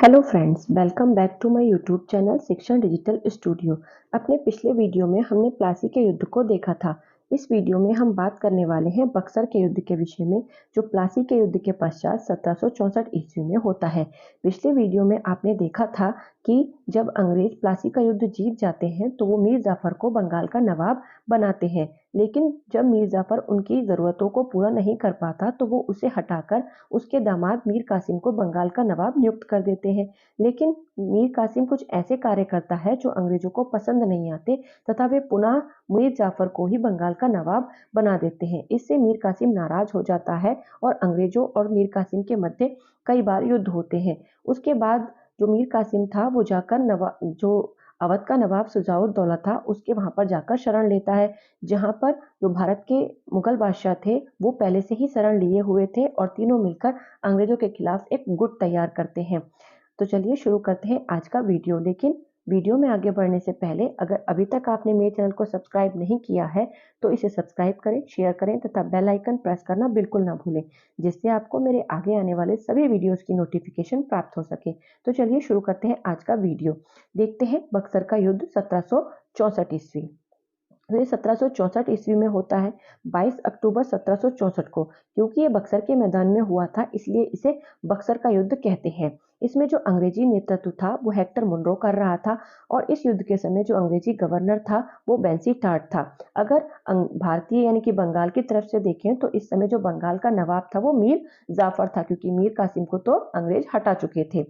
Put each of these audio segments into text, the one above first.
Hello friends, welcome back to my YouTube channel Shikshan digital studio. अपने पिछले video में हमने प्लासी के युद्ध को देखा था। इस वीडियो में हम बात करने वाले हैं बक्सर के युद्ध के विषय में, जो प्लासी के युद्ध के पश्चात 1764 ईस्वी में होता है। पिछले वीडियो में आपने देखा था कि जब अंग्रेज प्लासी का युद्ध जीत जाते हैं तो वो मीर जाफर को बंगाल का नवाब बनाते हैं, लेकिन जब मीर जाफर उनकी ज़रूरतों को पूरा नहीं कर पाता तो वो उसे हटाकर उसके दामाद मीर कासिम को बंगाल का नवाब नियुक्त कर देते हैं। लेकिन मीर कासिम कुछ ऐसे कार्य करता है जो अंग्रेजों को पसंद नहीं आते तथा वे पुनः मीर जाफर को ही बंगाल का नवाब बना देते हैं। इससे मीर कासिम नाराज हो जाता है और अंग्रेजों और मीर कासिम के मध्य कई बार युद्ध होते हैं। उसके बाद जो मीर कासिम था वो जाकर जो अवध का नवाब शुजाउद्दौला था उसके वहां पर जाकर शरण लेता है, जहां पर जो भारत के मुगल बादशाह थे वो पहले से ही शरण लिए हुए थे और तीनों मिलकर अंग्रेजों के खिलाफ एक गुट तैयार करते हैं। तो चलिए शुरू करते हैं आज का वीडियो। लेकिन वीडियो में आगे बढ़ने से पहले अगर अभी तक आपने मेरे चैनल को सब्सक्राइब नहीं किया है तो इसे सब्सक्राइब करें, शेयर करें तथा बेल आइकन प्रेस करना बिल्कुल ना भूलें, जिससे आपको मेरे आगे आने वाले सभी वीडियोस की नोटिफिकेशन प्राप्त हो सके। तो चलिए शुरू करते हैं आज का वीडियो। देखते हैं बक्सर का युद्ध 1764 ईस्वी। तो ये 1764 ईस्वी में होता है, 22 अक्टूबर 1764 को। क्योंकि ये बक्सर के मैदान में हुआ था इसलिए इसे बक्सर का युद्ध कहते हैं। इसमें जो अंग्रेजी नेतृत्व था वो हेक्टर मुनरो कर रहा था और इस युद्ध के समय जो अंग्रेजी गवर्नर था वो बेंसी टार्ट था। अगर भारतीय यानी कि बंगाल की तरफ से देखें तो इस समय जो बंगाल का नवाब था वो मीर जाफर था, क्योंकि मीर कासिम को तो अंग्रेज हटा चुके थे।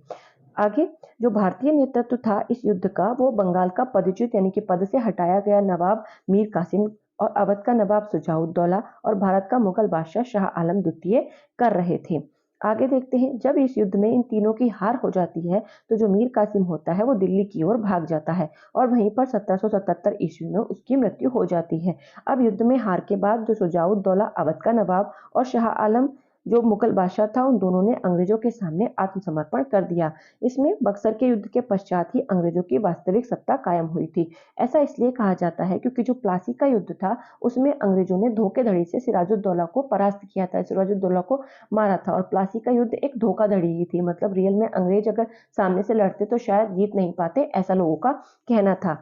आगे जो भारतीय नेतृत्व था इस युद्ध का वो बंगाल का पदच्युत यानी कि पद से हटाया गया नवाब मीर कासिम और अवध का नवाब शुजाउद्दौला और भारत का मुगल बादशाह शाह आलम द्वितीय कर रहे थे। आगे देखते हैं, जब इस युद्ध में इन तीनों की हार हो जाती है तो जो मीर कासिम होता है वो दिल्ली की ओर भाग जाता है और वहीं पर 1777 ईस्वी में उसकी मृत्यु हो जाती है। अब युद्ध में हार के बाद जो शुजाउद्दौला अवध का नवाब और शाह आलम जो मुगल बादशाह था उन दोनों ने अंग्रेजों के सामने आत्मसमर्पण कर दिया। इसमें बक्सर के युद्ध के पश्चात ही अंग्रेजों की वास्तविक सत्ता कायम हुई थी। ऐसा इसलिए कहा जाता है क्योंकि जो प्लासी का युद्ध था उसमें अंग्रेजों ने धोखाधड़ी से सिराजुद्दौला को परास्त किया था, सिराजुद्दौला को मारा था। और प्लासी का युद्ध एक धोखाधड़ी ही थी, मतलब रियल में अंग्रेज अगर सामने से लड़ते तो शायद जीत नहीं पाते, ऐसा लोगों का कहना था।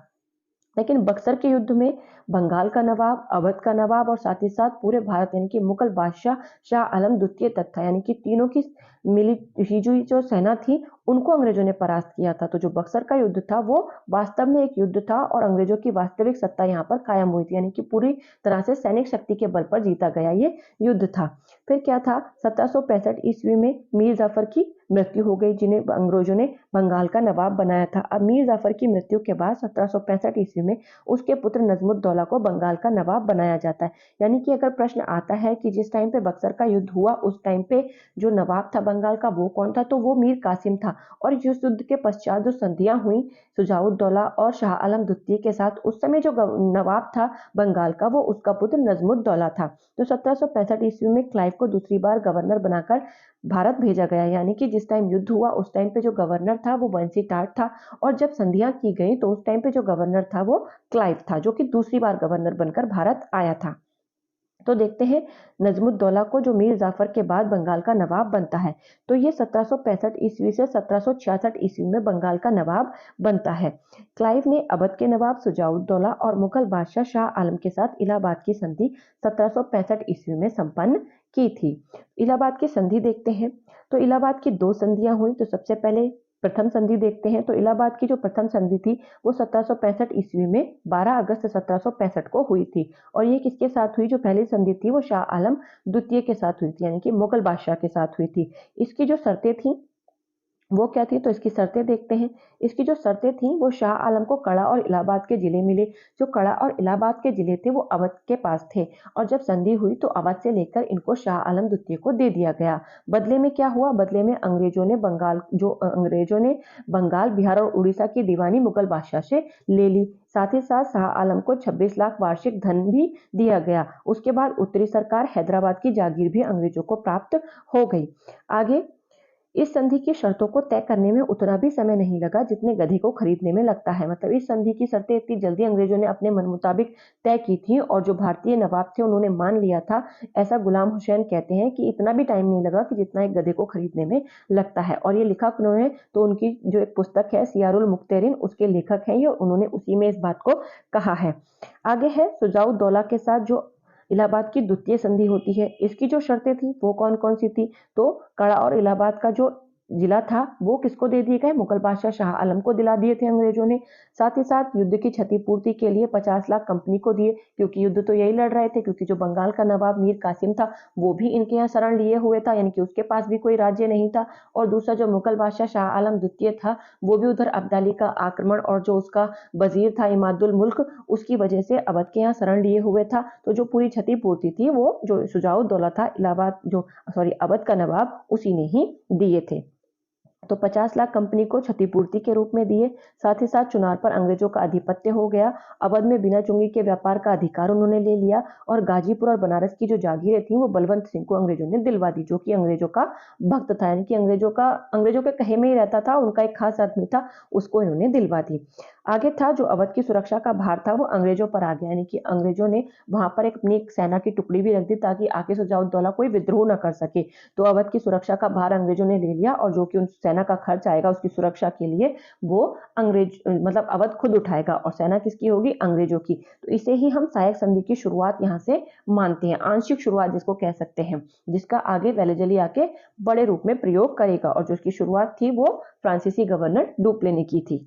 लेकिन बक्सर के युद्ध में बंगाल का नवाब, अवध का नवाब और साथ ही साथ पूरे भारत यानी कि मुगल बादशाह शाह आलम द्वितीय तथा यानी कि तीनों की मिली हुई जो सेना थी उनको अंग्रेजों ने परास्त किया था। तो जो बक्सर का युद्ध था वो वास्तव में एक युद्ध था और अंग्रेजों की वास्तविक सत्ता यहाँ पर कायम हुई थी, यानी कि पूरी तरह से सैनिक शक्ति के बल पर जीता गया ये युद्ध था। फिर क्या था, 1765 ईस्वी में मीर जाफर की मृत्यु हो गई, जिन्हें अंग्रेजों ने बंगाल का नवाब बनाया था। अब मीर जाफर की मृत्यु के बाद 1765 ईस्वी में उसके पुत्र नजमुद्दौला को बंगाल का नवाब बनाया जाता है। यानी कि अगर प्रश्न आता है कि जिस टाइम पे बक्सर का युद्ध हुआ उस टाइम पे जो नवाब था बंगाल का वो कौन था, तो वो मीर कासिम था। और इस युद्ध के पश्चात जो संधियां हुई शुजाउद्दौला और शाह आलम द्वितीय के साथ, उस समय जो नवाब था बंगाल का वो उसका पुत्र नजमुद्दौला था। तो 1765 ईस्वी में क्लाइव को दूसरी बार गवर्नर बनाकर भारत भेजा गया, यानी कि जिस टाइम युद्ध हुआ उस टाइम पे जो गवर्नर था वो बंसी टाट था और जब संधियां की गई तो उस टाइम पे जो गवर्नर था वो क्लाइव था, जो कि दूसरी बार गवर्नर बनकर भारत आया था। तो देखते हैं नजमुद्दौला को जो मीर जाफर के बाद बंगाल का नवाब बनता है, तो ये 1765 ईस्वी से 1766 ईस्वी में बंगाल का नवाब बनता है। क्लाइव ने अवध के नवाब शुजाउद्दौला और मुगल बादशाह शाह आलम के साथ इलाहाबाद की संधि 1765 ईस्वी में संपन्न की थी। इलाहाबाद की संधि देखते हैं, तो इलाहाबाद की दो संधियां हुई। तो सबसे पहले प्रथम संधि देखते हैं, तो इलाहाबाद की जो प्रथम संधि थी वो 1765 ईस्वी में 12 अगस्त 1765 को हुई थी। और ये किसके साथ हुई, जो पहली संधि थी वो शाह आलम द्वितीय के साथ हुई थी, यानी कि मुगल बादशाह के साथ हुई थी। इसकी जो शर्तें थी वो क्या थी, तो इसकी शर्तें देखते हैं। इसकी जो शर्तें थी वो शाह आलम को कड़ा और इलाहाबाद के जिले मिले। जो कड़ा और इलाहाबाद के जिले थे वो अवध के पास थे और जब संधि हुई तो अवध से लेकर इनको शाह आलम द्वितीय को दे दिया गया। बदले में क्या हुआ, बदले में अंग्रेजों ने बंगाल, बिहार और उड़ीसा की दीवानी मुगल बादशाह से ले ली। साथ ही साथ शाह आलम को 26 लाख वार्षिक धन भी दिया गया। उसके बाद उत्तरी सरकार हैदराबाद की जागीर भी अंग्रेजों को प्राप्त हो गई। आगे इस संधि की शर्तों को तय करने में उतना भी समय नहीं लगा जितने गधे को खरीदने में लगता है। मतलब इस संधि की शर्तें इतनी जल्दी अंग्रेजों ने अपने मन मुताबिक तय की थी और जो भारतीय नवाब थे उन्होंने मान लिया था। ऐसा गुलाम हुसैन कहते हैं कि इतना भी टाइम नहीं लगा कि जितना एक गधे को खरीदने में लगता है। और ये लिखा उन्होंने, तो उनकी जो एक पुस्तक है सियारुल मुख्तरिन, उसके लेखक हैं ये, उन्होंने उसी में इस बात को कहा है। आगे है शुजाउद्दौला के साथ जो इलाहाबाद की द्वितीय संधि होती है, इसकी जो शर्तें थी वो कौन कौन सी थी। तो कड़ा और इलाहाबाद का जो जिला था वो किसको दे दिए गए, मुगल बादशाह शाह आलम को दिला दिए थे अंग्रेजों ने। साथ ही साथ युद्ध की क्षतिपूर्ति के लिए 50 लाख कंपनी को दिए, क्योंकि युद्ध तो यही लड़ रहे थे, क्योंकि जो बंगाल का नवाब मीर कासिम था वो भी इनके यहाँ शरण लिए हुए था, यानी कि उसके पास भी कोई राज्य नहीं था। और दूसरा जो मुगल बादशाह शाह आलम द्वितीय था वो भी उधर अब्दाली का आक्रमण और जो उसका वजीर था इमादुल मुल्क, उसकी वजह से अवध के यहाँ शरण लिए हुए था। तो जो पूरी क्षतिपूर्ति थी वो जो शुजाउद्दौला था इलाहाबाद जो अवध का नवाब, उसी ने ही दिए थे। तो 50 लाख कंपनी को क्षतिपूर्ति के रूप में दिए। साथ ही साथ चुनार पर अंग्रेजों का आधिपत्य हो गया। अवध में बिना चुंगी के व्यापार का अधिकार उन्होंने ले लिया और गाजीपुर और बनारस की जो जागीरें थी वो बलवंत सिंह को अंग्रेजों ने दिलवा दी, जो कि अंग्रेजों का भक्त था, यानी कि अंग्रेजों के कहे में ही रहता था, उनका एक खास आदमी था, उसको इन्होंने दिलवा दी। आगे था जो अवध की सुरक्षा का भार था वो अंग्रेजों पर आ गया, यानी कि अंग्रेजों ने वहां पर अपनी एक सेना की टुकड़ी भी रख दी ताकि आके शुजाउद्दौला कोई विद्रोह न कर सके। तो अवध की सुरक्षा का भार अंग्रेजों ने ले लिया और जो कि उन सेना का खर्च आएगा उसकी सुरक्षा के लिए वो मतलब अवध खुद उठाएगा, और सेना किसकी होगी, अंग्रेजों की। तो इसे ही हम सहायक संधि की शुरुआत यहाँ से मानते हैं, आंशिक शुरुआत जिसको कह सकते हैं, जिसका आगे वेलेजली आके बड़े रूप में प्रयोग करेगा। और जो इसकी शुरुआत थी वो फ्रांसीसी गवर्नर डुप्ले ने की थी।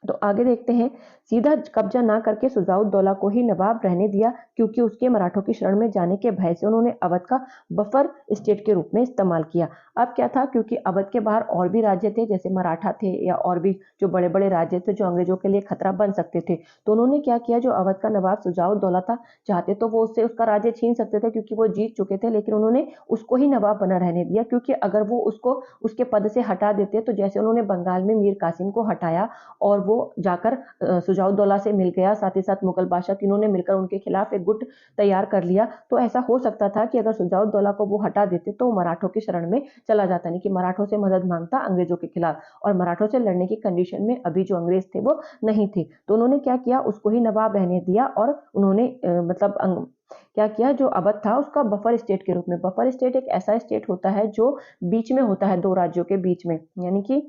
तो आगे देखते हैं, सीधा कब्जा ना करके शुजाउद्दौला को ही नवाब रहने दिया, क्योंकि उसके मराठों की शरण में जाने के भय से उन्होंने अवध का बफर स्टेट के रूप में इस्तेमाल किया। अब क्या था, क्योंकि अवध के बाहर और भी राज्य थे, जैसे मराठा थे या और भी जो बड़े बड़े राज्य थे जो अंग्रेजों के लिए खतरा बन सकते थे। तो उन्होंने क्या किया, जो अवध का नवाब शुजाउद्दौला था, चाहते तो वो उससे उसका राज्य छीन सकते थे क्योंकि वो जीत चुके थे, लेकिन उन्होंने उसको ही नवाब बना रहने दिया, क्योंकि अगर वो उसको उसके पद से हटा देते तो जैसे उन्होंने बंगाल में मीर कासिम को हटाया और वो जाकर शुजाउद्दौला से मिल गया, साथ ही साथ मुगल बादशाह तीनों ने मिलकर उनके खिलाफ एक गुट तैयार कर लिया। तो ऐसा हो सकता था कि अगर शुजाउद्दौला को वो हटा देते तो मराठों की शरण में चला जाता, नहीं कि मराठों से मदद मांगता अंग्रेजों के खिलाफ, और मराठों से लड़ने की कंडीशन में अभी जो अंग्रेज थे वो नहीं थे। तो उन्होंने क्या किया, उसको ही नवाब रहने दिया और उन्होंने क्या किया, जो अवध था उसका बफर स्टेट के रूप में। बफर स्टेट एक ऐसा स्टेट होता है जो बीच में होता है, दो राज्यों के बीच में, यानी कि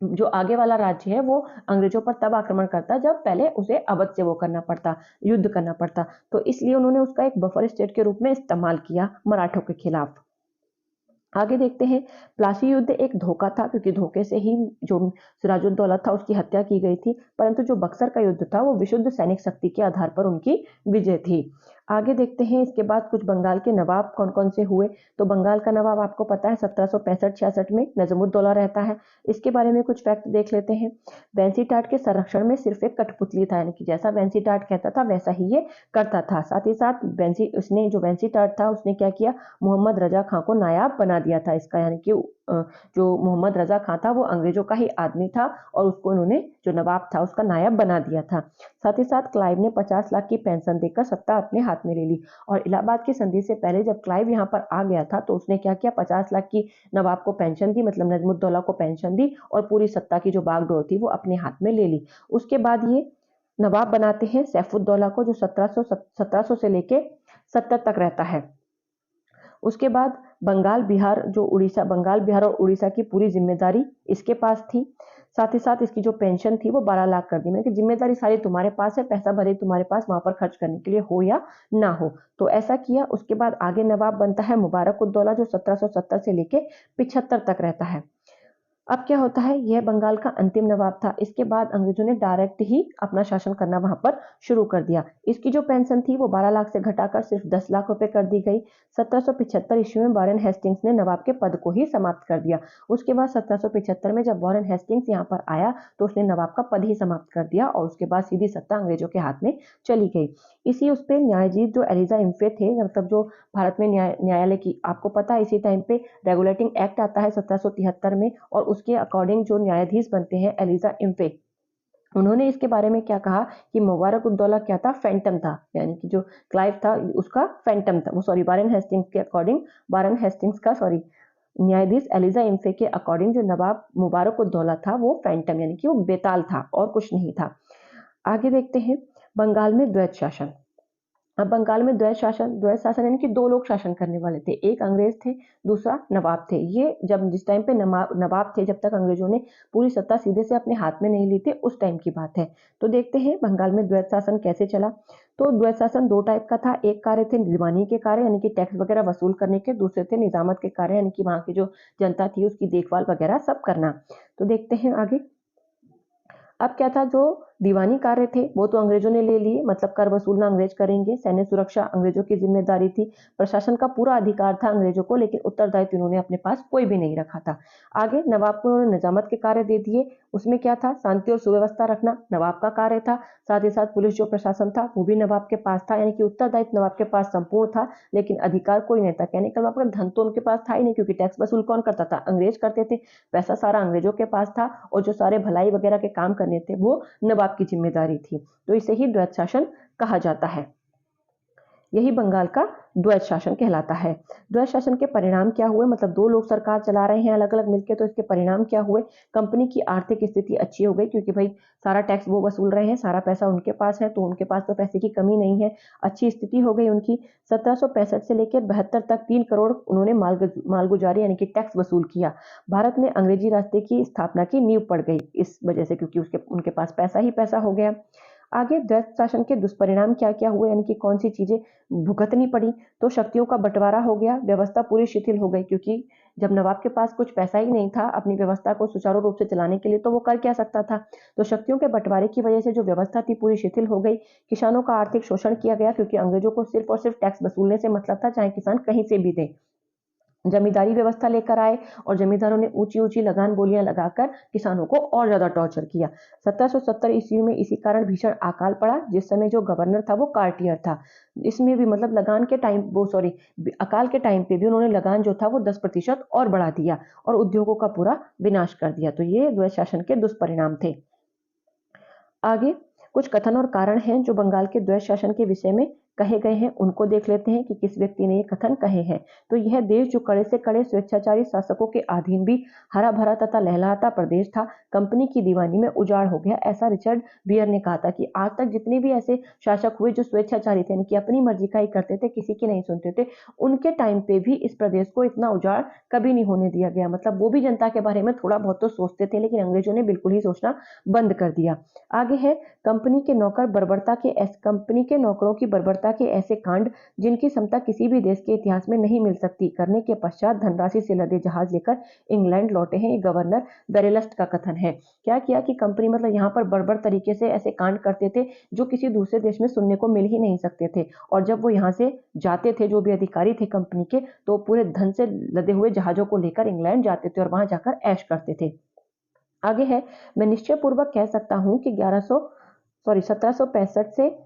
जो आगे वाला राज्य है वो अंग्रेजों पर तब आक्रमण करता जब पहले उसे अवध से वो करना पड़ता, युद्ध करना पड़ता। तो इसलिए उन्होंने उसका एक बफर स्टेट के रूप में इस्तेमाल किया मराठों के खिलाफ। आगे देखते हैं, प्लासी युद्ध एक धोखा था, क्योंकि धोखे से ही जो सिराजुद्दौला था उसकी हत्या की गई थी, परंतु जो बक्सर का युद्ध था वो विशुद्ध सैनिक शक्ति के आधार पर उनकी विजय थी। आगे देखते हैं, इसके बाद कुछ बंगाल के नवाब कौन कौन से हुए। तो बंगाल का नवाब आपको पता है 1765-66 में नजमुद्दौला रहता है। इसके बारे में कुछ फैक्ट देख लेते हैं। वेंसीटाट के संरक्षण में सिर्फ एक कठपुतली था, यानी कि जैसा वेंसीटाट कहता था वैसा ही ये करता था। साथ ही साथ वेंसीटाट था उसने क्या किया, मोहम्मद रजा खां को नायाब बना दिया था इसका, यानी कि जो मोहम्मद रजा खां था वो अंग्रेजों का ही आदमी था और उसको उन्होंने जो नवाब था उसका नायब बना दिया था। साथ ही साथ क्लाइव ने 50 लाख की पेंशन देकर सत्ता अपने हाथ में ले ली। और इलाहाबाद की संधि से पहले जब क्लाइव यहाँ पर आ गया था तो उसने क्या किया, 50 लाख की नवाब को पेंशन दी, मतलब नजमुद्दौला को पेंशन दी, और पूरी सत्ता की जो बागडोर थी वो अपने हाथ में ले ली। उसके बाद ये नवाब बनाते हैं सैफुद्दौला को, जो 1700 से लेके 70 तक रहता है। उसके बाद बंगाल बिहार और उड़ीसा की पूरी जिम्मेदारी इसके पास थी। साथ ही साथ इसकी जो पेंशन थी वो 12 लाख कर दी, मतलब कि जिम्मेदारी सारी तुम्हारे पास है, पैसा भले तुम्हारे पास वहां पर खर्च करने के लिए हो या ना हो। तो ऐसा किया। उसके बाद आगे नवाब बनता है मुबारक उद्दौला, जो 1770 से लेके 75 तक रहता है। अब क्या होता है, यह बंगाल का अंतिम नवाब था। इसके बाद अंग्रेजों ने डायरेक्ट ही अपना शासन करना वहां पर शुरू कर दिया। इसकी जो पेंशन थी वो 12 लाख से घटाकर सिर्फ 10 लाख रुपए कर दी गई। 1775 ईस्वी में वॉरेन हेस्टिंग्स ने नवाब के पद को ही समाप्त कर दिया। उसके बाद 1775 में जब वॉरेन हेस्टिंग्स यहाँ पर आया तो उसने नवाब का पद ही समाप्त कर दिया और उसके बाद सीधी सत्ता अंग्रेजों के हाथ में चली गई। इसी उस पे न्यायाधीश जो एलिजा इम्फे थे, मतलब जो भारत में न्यायालय की, आपको पता है इसी टाइम पे रेगुलेटिंग एक्ट आता है 1773 में, और उसके अकॉर्डिंग जो न्यायाधीश बनते हैं एलिजा इम्फे, उन्होंने इसके बारे में क्या कहा कि मुबारक उद्दौला क्या था, फैंटम था, यानी कि जो क्लाइव था उसका फैंटम था, वो वॉरेन हेस्टिंग्स के अकॉर्डिंग, वॉरेन हेस्टिंग्स का न्यायाधीश एलिजा इंफे के अकॉर्डिंग जो नवाब मुबारक उद दौला था वो फैंटम यानी कि वो बेताल था और कुछ नहीं था। आगे देखते हैं बंगाल में द्वैत शासन। अब बंगाल में द्वैत शासन यानी कि दो लोग शासन करने वाले थे, एक अंग्रेज थे, दूसरा नवाब थे। ये जब जिस टाइम पे नवाब थे, जब तक अंग्रेजों ने पूरी सत्ता सीधे से अपने हाथ में नहीं ली थी, उस टाइम की बात है। तो देखते हैं बंगाल में द्वैत शासन कैसे चला। तो द्वैत शासन दो टाइप का था, एक कार्य थे दीवानी के कार्य यानी कि टैक्स वगैरह वसूल करने के, दूसरे थे निजामत के कार्य यानी कि वहां की जो जनता थी उसकी देखभाल वगैरह सब करना। तो देखते हैं आगे। अब क्या था, जो दीवानी कार्य थे वो तो अंग्रेजों ने ले लिए, मतलब कर वसूलना अंग्रेज करेंगे, सैन्य सुरक्षा अंग्रेजों की जिम्मेदारी थी, प्रशासन का पूरा अधिकार था अंग्रेजों को, लेकिन उत्तरदायित्व इन्होंने अपने पास कोई भी नहीं रखा था। आगे नवाब को उन्होंने निजामत के कार्य दे दिए, उसमें क्या था, शांति और सुव्यवस्था रखना नवाब का कार्य था। साथ ही साथ पुलिस जो प्रशासन था वो भी नवाब के पास था, यानी कि उत्तरदायित्व नवाब के पास संपूर्ण था, लेकिन अधिकार कोई नहीं था। कहने का मतलब धन तो उनके पास था ही नहीं, क्योंकि टैक्स वसूल कौन करता था, अंग्रेज करते थे, पैसा सारा अंग्रेजों के पास था, और जो सारे भलाई वगैरह के काम करने थे वो नवाब की जिम्मेदारी थी। तो इसे ही द्वैत शासन कहा जाता है। यही बंगाल का द्वैत शासन कहलाता है। द्वैत शासन के परिणाम क्या हुए, मतलब दो लोग सरकार चला रहे हैं अलग अलग मिलकर, तो इसके परिणाम क्या हुए, कंपनी की आर्थिक स्थिति अच्छी हो गई, क्योंकि भाई सारा टैक्स वो वसूल रहे हैं, सारा पैसा उनके पास है, तो उनके पास तो पैसे की कमी नहीं है, अच्छी स्थिति हो गई उनकी। 1765 से लेकर 72 तक 3 करोड़ उन्होंने मालगुजारी यानी कि टैक्स वसूल किया। भारत में अंग्रेजी रास्ते की स्थापना की नींव पड़ गई इस वजह से, क्योंकि उनके पास पैसा ही पैसा हो गया। आगे द्वैत शासन के दुष्परिणाम क्या क्या हुए, यानी कि कौन सी चीजें भुगतनी पड़ी। तो शक्तियों का बंटवारा हो गया, व्यवस्था पूरी शिथिल हो गई, क्योंकि जब नवाब के पास कुछ पैसा ही नहीं था अपनी व्यवस्था को सुचारू रूप से चलाने के लिए, तो वो कर क्या सकता था। तो शक्तियों के बंटवारे की वजह से जो व्यवस्था थी पूरी शिथिल हो गई। किसानों का आर्थिक शोषण किया गया, क्योंकि अंग्रेजों को सिर्फ और सिर्फ टैक्स वसूलने से मतलब था, चाहे किसान कहीं से भी दे। जमींदारी व्यवस्था लेकर आए, और जमींदारों ने ऊंची ऊंची लगान बोलियां लगाकर किसानों को और ज्यादा टॉर्चर किया। 1770 ईस्वी में इसी कारण भीषण अकाल पड़ा, जिस समय जो गवर्नर था वो कार्टियर था। इसमें भी मतलब लगान के टाइम वो सॉरी अकाल के टाइम पे भी उन्होंने लगान जो था वो 10% और बढ़ा दिया, और उद्योगों का पूरा विनाश कर दिया। तो ये द्वैत शासन के दुष्परिणाम थे। आगे कुछ कथन और कारण हैं जो बंगाल के द्वैत शासन के विषय में कहे गए हैं, उनको देख लेते हैं कि किस व्यक्ति ने ये कथन कहे हैं। तो यह देश जो कड़े से कड़े स्वेच्छाचारी शासकों के अधीन भी हरा भरा तथा लहलहाता प्रदेश था, कंपनी की दीवानी में उजाड़ हो गया, ऐसा रिचर्ड बियर ने कहा था। कि आज तक जितने भी ऐसे शासक हुए जो स्वेच्छाचारी थे, यानी कि अपनी मर्जी का ही करते थे, किसी की नहीं सुनते थे, उनके टाइम पे भी इस प्रदेश को इतना उजाड़ कभी नहीं होने दिया गया। मतलब वो भी जनता के बारे में थोड़ा बहुत तो सोचते थे, लेकिन अंग्रेजों ने बिल्कुल ही सोचना बंद कर दिया। आगे है कंपनी के नौकरों की बर्बरता के ऐसे कांड जिनकी क्षमता किसी भी देश के इतिहास में नहीं मिल सकती, करने के पश्चात धनराशि से लदे जहाज लेकर इंग्लैंड लौटे हैं। ये गवर्नर बेरेलस्ट का कथन है। क्या किया कि कंपनी मतलब यहाँ पर बर्बर तरीके से ऐसे कांड करते थे जो किसी दूसरे देश में सुनने को मिल ही नहीं सकते थे, और जब वो यहाँ से जाते थे, जो भी अधिकारी थे कंपनी के, तो पूरे धन से लदे हुए जहाजों को लेकर इंग्लैंड जाते थे और वहां जाकर ऐश करते थे। आगे है, मैं निश्चय पूर्वक कह सकता हूं कि 1765 से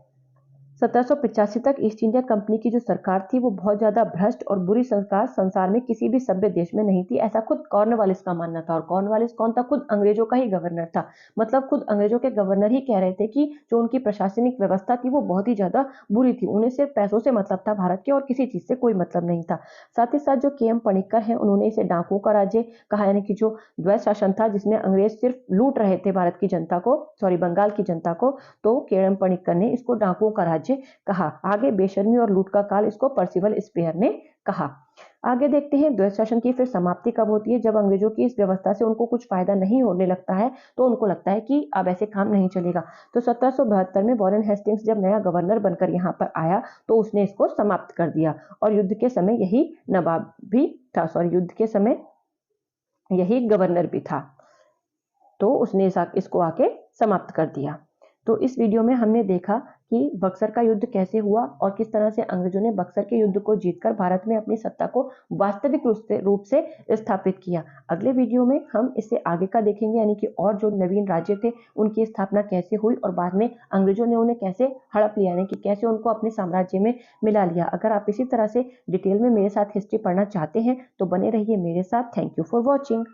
1785 तक ईस्ट इंडिया कंपनी की जो सरकार थी वो बहुत ज्यादा भ्रष्ट और बुरी सरकार संसार में किसी भी सभ्य देश में नहीं थी, ऐसा खुद कॉर्नवालिस का मानना था। और कॉर्नवालिस कौन था, खुद अंग्रेजों का ही गवर्नर था। मतलब खुद अंग्रेजों के गवर्नर ही कह रहे थे कि जो उनकी प्रशासनिक व्यवस्था थी वो बहुत ही ज्यादा बुरी थी, उन्हें सिर्फ पैसों से मतलब था भारत के, और किसी चीज से कोई मतलब नहीं था। साथ ही साथ जो के एम पणिक्कर है, उन्होंने इसे डाकुओं का राज्य कहा, यानी कि जो द्वैत शासन था जिसमें अंग्रेज सिर्फ लूट रहे थे भारत की जनता को, सॉरी बंगाल की जनता को, तो के एम पणिक्कर ने इसको डाकुओं का राज्य कहा। आगे बेशर्मी और लूट का काल इसको पर्सिवल स्पेयर ने कहा। आगे देखते हैं द्वैत शासन की फिर समाप्ति कब होती है। जब अंग्रेजों की इस व्यवस्था से उनको कुछ फायदा नहीं होने लगता है, तो उनको लगता है कि अब ऐसे काम नहीं चलेगा। तो 1772 में वॉरेन हेस्टिंग्स जब नया गवर्नर बनकर यहाँ पर आया, तो उसने इसको समाप्त कर दिया, और युद्ध के समय यही नवाब भी था, युद्ध के समय यही गवर्नर भी था, तो उसने इसको आके समाप्त कर दिया। तो इस वीडियो में हमने देखा कि बक्सर का युद्ध कैसे हुआ और किस तरह से अंग्रेजों ने बक्सर के युद्ध को जीतकर भारत में अपनी सत्ता को वास्तविक रूप से स्थापित किया। अगले वीडियो में हम इससे आगे का देखेंगे, यानी कि और जो नवीन राज्य थे उनकी स्थापना कैसे हुई, और बाद में अंग्रेजों ने उन्हें कैसे हड़प लिया, यानी कि कैसे उनको अपने साम्राज्य में मिला लिया। अगर आप इसी तरह से डिटेल में मेरे साथ हिस्ट्री पढ़ना चाहते हैं तो बने रहिए मेरे साथ। Thank you for watching.